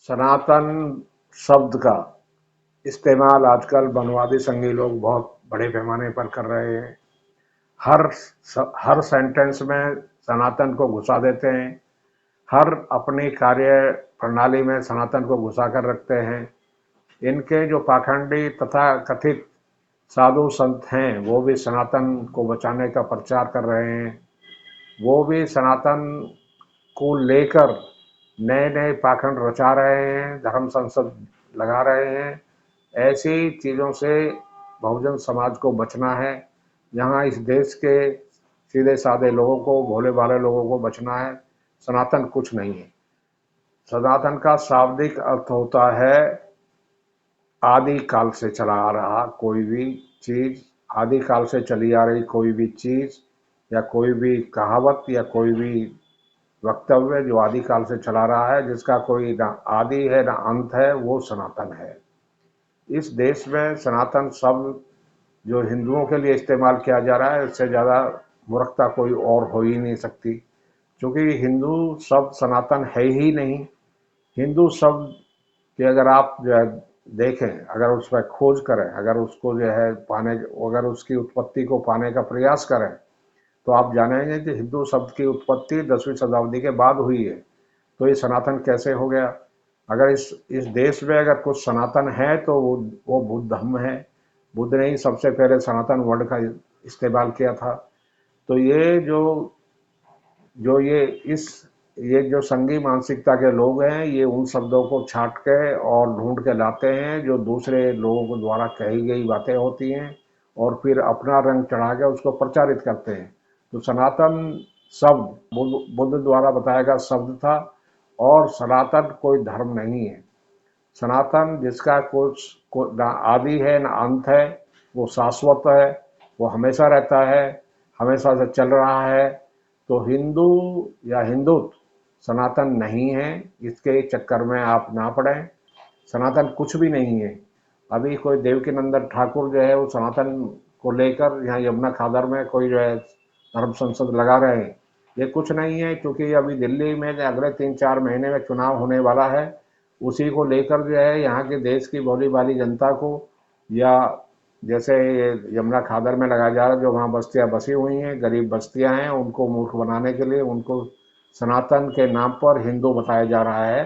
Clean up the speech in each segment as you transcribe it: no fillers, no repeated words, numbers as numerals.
सनातन शब्द का इस्तेमाल आजकल वनवादी संघी लोग बहुत बड़े पैमाने पर कर रहे हैं। हर हर सेंटेंस में सनातन को घुसा देते हैं। हर अपनी कार्य प्रणाली में सनातन को घुसा कर रखते हैं। इनके जो पाखंडी तथा कथित साधु संत हैं वो भी सनातन को बचाने का प्रचार कर रहे हैं। वो भी सनातन को लेकर नए नए पाखंड रचा रहे हैं, धर्म संसद लगा रहे हैं। ऐसी चीज़ों से बहुजन समाज को बचना है। यहाँ इस देश के सीधे साधे लोगों को, भोले भाले लोगों को बचना है। सनातन कुछ नहीं है। सनातन का शाब्दिक अर्थ होता है आदि काल से चला आ रहा कोई भी चीज़, आदि काल से चली आ रही कोई भी चीज़ या कोई भी कहावत या कोई भी वक्तव्य जो आदि काल से चला रहा है, जिसका कोई ना आदि है ना अंत है, वो सनातन है। इस देश में सनातन शब्द जो हिंदुओं के लिए इस्तेमाल किया जा रहा है, इससे ज़्यादा मूर्खता कोई और हो ही नहीं सकती, क्योंकि हिंदू शब्द सनातन है ही नहीं। हिंदू शब्द कि अगर आप जो है देखें, अगर उस पर खोज करें, अगर उसको जो है पाने, अगर उसकी उत्पत्ति को पाने का प्रयास करें, तो आप जानेंगे कि हिंदू शब्द की उत्पत्ति 10वीं शताब्दी के बाद हुई है। तो ये सनातन कैसे हो गया? अगर इस देश में अगर कुछ सनातन है तो वो बुद्ध धम्म है। बुद्ध ने ही सबसे पहले सनातन वर्ड का इस्तेमाल किया था। तो ये जो जो ये जो संघी मानसिकता के लोग हैं, ये उन शब्दों को छांट के और ढूंढ के लाते हैं जो दूसरे लोगों द्वारा कही गई बातें होती हैं, और फिर अपना रंग चढ़ा के उसको प्रचारित करते हैं। तो सनातन शब्द बुद्ध द्वारा बताया गया शब्द था, और सनातन कोई धर्म नहीं है। सनातन जिसका ना आदि है ना अंत है, वो शाश्वत है, वो हमेशा रहता है, हमेशा से चल रहा है। तो हिंदू या हिंदुत्व सनातन नहीं है, इसके चक्कर में आप ना पड़ें। सनातन कुछ भी नहीं है। अभी कोई देवकीनंदन ठाकुर जो है वो सनातन को लेकर यहाँ यमुना खादर में कोई जो है धर्म संसद लगा रहे हैं। ये कुछ नहीं है, क्योंकि अभी दिल्ली में अगले 3-4 महीने में चुनाव होने वाला है। उसी को लेकर जो है यहाँ के देश की भोली भाली जनता को, या जैसे यमुना खादर में लगाया जा रहा है, जो वहाँ बस्तियाँ बसी हुई हैं, गरीब बस्तियाँ हैं, उनको मूर्ख बनाने के लिए उनको सनातन के नाम पर हिंदू बताया जा रहा है।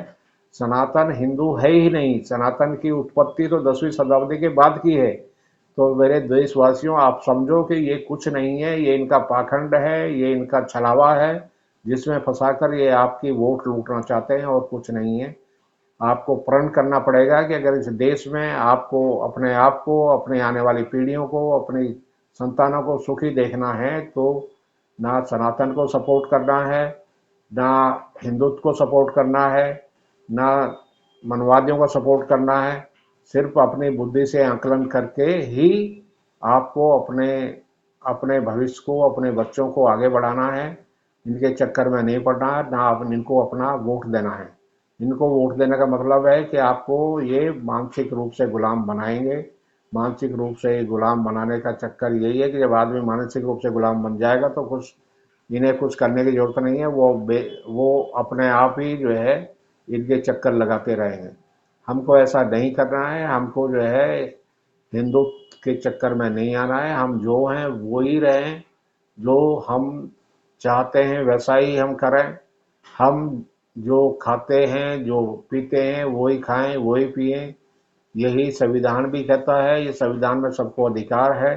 सनातन हिंदू है ही नहीं। सनातन की उत्पत्ति तो 10वीं शताब्दी के बाद की है। तो मेरे देशवासियों, आप समझो कि ये कुछ नहीं है, ये इनका पाखंड है, ये इनका छलावा है, जिसमें फंसाकर ये आपकी वोट लूटना चाहते हैं, और कुछ नहीं है। आपको प्रण करना पड़ेगा कि अगर इस देश में आप को, अपने आने वाली पीढ़ियों को, अपनी संतानों को सुखी देखना है, तो ना सनातन को सपोर्ट करना है, ना हिंदुत्व को सपोर्ट करना है, ना मनवादियों को सपोर्ट करना है। सिर्फ अपनी बुद्धि से आकलन करके ही आपको अपने अपने भविष्य को, अपने बच्चों को आगे बढ़ाना है। इनके चक्कर में नहीं पड़ना है, ना इनको अपना वोट देना है। इनको वोट देने का मतलब है कि आपको ये मानसिक रूप से गुलाम बनाएंगे। मानसिक रूप से गुलाम बनाने का चक्कर यही है कि जब आदमी मानसिक रूप से गुलाम बन जाएगा तो इन्हें कुछ करने की जरूरत नहीं है। वो अपने आप ही जो है इनके चक्कर लगाते रहेंगे। हमको ऐसा नहीं करना है। हमको जो है हिंदुत्व के चक्कर में नहीं आना है। हम जो हैं वो ही रहें, जो हम चाहते हैं वैसा ही हम करें। हम जो खाते हैं, जो पीते हैं, वही खाएं, वही पिएं। यही संविधान भी कहता है। ये संविधान में सबको अधिकार है।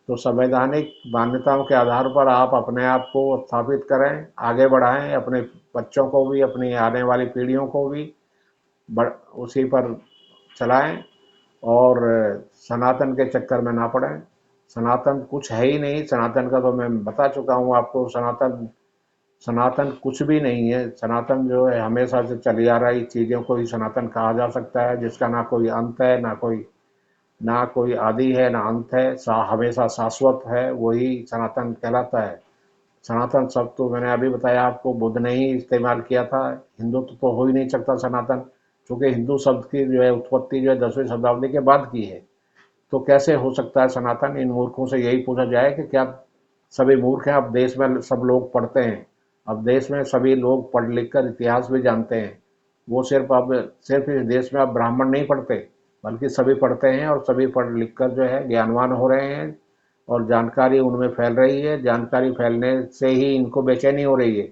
तो संवैधानिक मान्यताओं के आधार पर आप अपने आप को स्थापित करें, आगे बढ़ाएं, अपने बच्चों को भी, अपनी आने वाली पीढ़ियों को भी उसी पर चलाएं, और सनातन के चक्कर में ना पड़ें। सनातन कुछ है ही नहीं। सनातन का तो मैं बता चुका हूँ आपको। सनातन सनातन कुछ भी नहीं है। सनातन जो है हमेशा से चली आ रही चीज़ों को ही सनातन कहा जा सकता है, जिसका ना कोई अंत है, ना कोई आदि है ना अंत है, हमेशा शाश्वत है, वही सनातन कहलाता है। सनातन शब्द तो मैंने अभी बताया आपको, बुद्ध ने ही इस्तेमाल किया था। हिंदुत्व तो हो ही नहीं सकता सनातन, क्योंकि हिंदू शब्द की जो है उत्पत्ति जो है 10वीं शताब्दी के बाद की है। तो कैसे हो सकता है सनातन? इन मूर्खों से यही पूछा जाए कि क्या सभी मूर्ख हैं? अब देश में सब लोग पढ़ते हैं। अब देश में सभी लोग पढ़ लिख कर इतिहास भी जानते हैं। वो सिर्फ इस देश में अब ब्राह्मण नहीं पढ़ते, बल्कि सभी पढ़ते हैं और सभी पढ़ लिख कर जो है ज्ञानवान हो रहे हैं और जानकारी उनमें फैल रही है। जानकारी फैलने से ही इनको बेचैनी हो रही है।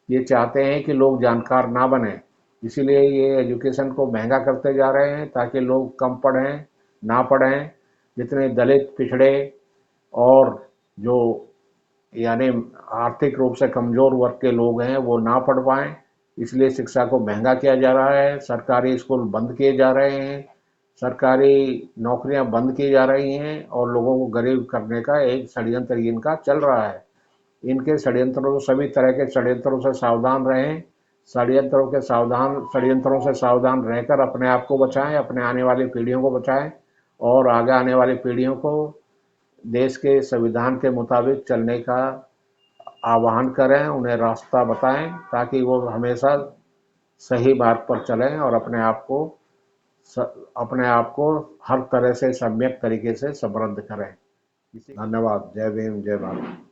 ये चाहते हैं कि लोग जानकार ना बने, इसीलिए ये एजुकेशन को महंगा करते जा रहे हैं ताकि लोग कम पढ़ें, ना पढ़ें। जितने दलित, पिछड़े और जो यानी आर्थिक रूप से कमजोर वर्ग के लोग हैं वो ना पढ़ पाएं, इसलिए शिक्षा को महंगा किया जा रहा है। सरकारी स्कूल बंद किए जा रहे हैं, सरकारी नौकरियां बंद की जा रही हैं और लोगों को गरीब करने का एक षड्यंत्र इनका चल रहा है। इनके षड्यंत्रों, सभी तरह के षड्यंत्रों से सावधान रहें। षड्यंत्रों से सावधान रहकर अपने आप को बचाएं, अपने आने वाली पीढ़ियों को बचाएं और आगे आने वाली पीढ़ियों को देश के संविधान के मुताबिक चलने का आह्वान करें, उन्हें रास्ता बताएं ताकि वो हमेशा सही मार्ग पर चलें और अपने आप को हर तरह से सम्यक तरीके से समृद्ध करें। धन्यवाद। जय भीम, जय भारत।